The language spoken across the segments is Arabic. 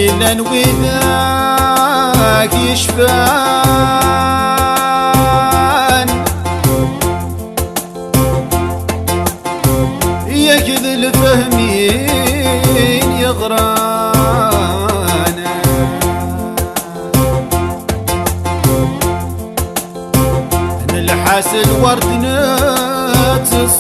إلا نويداك يشفان ياك ذي الفهمين يغرانا نلحس الورد نتصود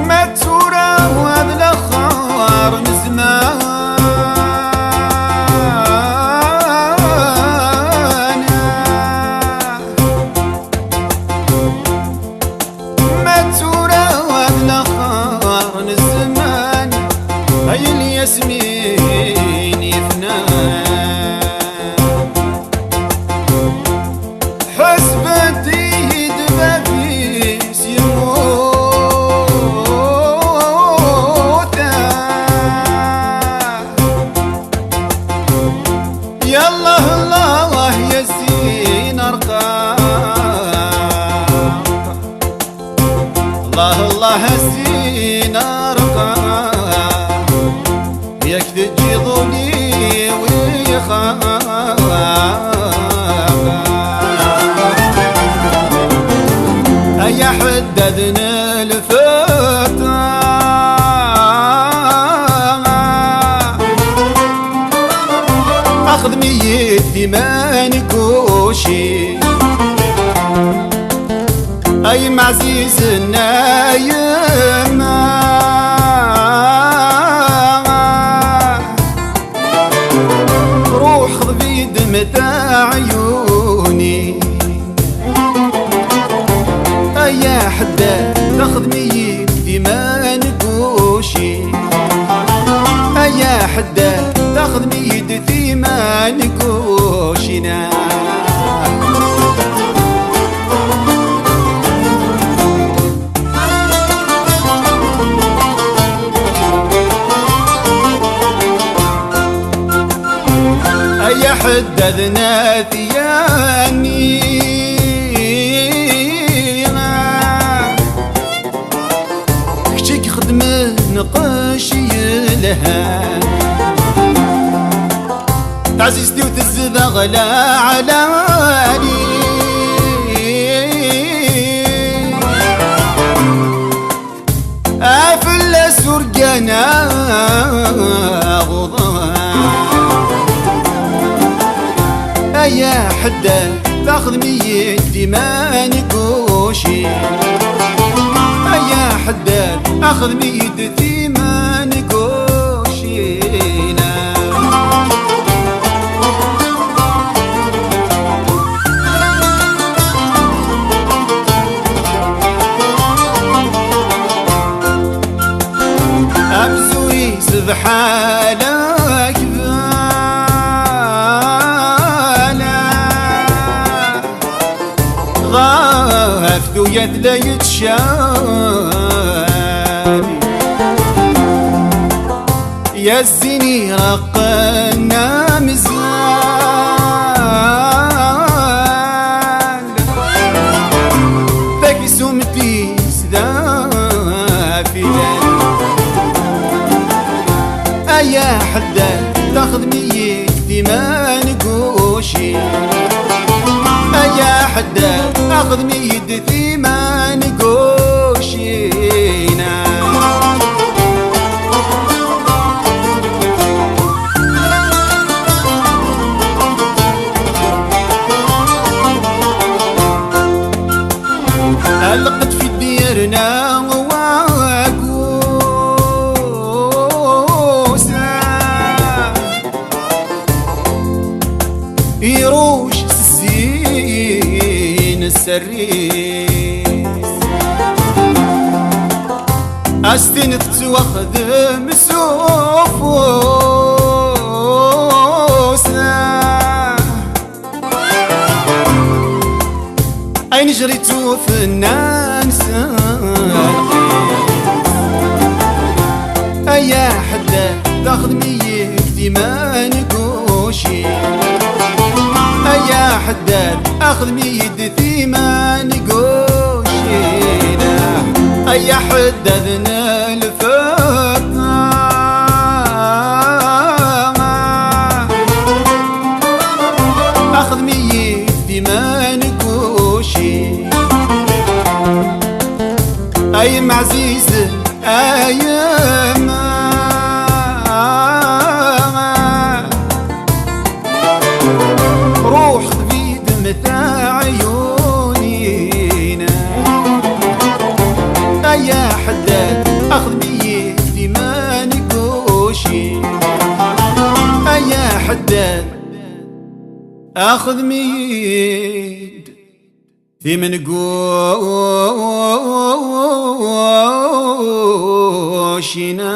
ما تورا وهذا الأخر من زمان ما تورا وهذا الأخر من الزمان هاي الياسمين يفنان حسبتي دبابيس يموت يالله الله يا زين أرقام الله الله زين أرقام ياك تجيضوني ويخاف يا حددنا الفتى أخذ ميتي ما نكوشي أي معزيز النايم روح خذ بيد متاع عيوني يا حدا تاخذ ميتي ما نكوشي يا حدا تاخذ ميتي ما نكوشينا يا حدا ذنا ثياني نقاشي لها تعزيزتي وتزذى غلا علاني افل سرقنا غضان يا حدا تاخذ ميتي ما نكوشي يا حدا اخذ ميدتي ما نكوشينا امزوي سبحانك بالا غافت ويد لا يتشاني يا الزيني رقنا مزال باقي سمتي سدافلان يا حدا تاخذ ميتي ما نكوشي يا حدا اخذ ميتي ما نكوشينا لقت في ديرنا وواقوسا يروش السين السريس أستنت واخذ مسوفوسا أين جريتو في الناس يا حدا تاخذ ميتي ما نكوشي يا حدا اخذ ميدتي ما نقوشينا أي حد أذن الفقه أخذ ميت ديما نقوشي أيام عزيزة أيام روح بيد مثا عيونينا أيا حداد أخذ ميت ديما نقوشي أيا حداد أخذ ميد في من قوشنا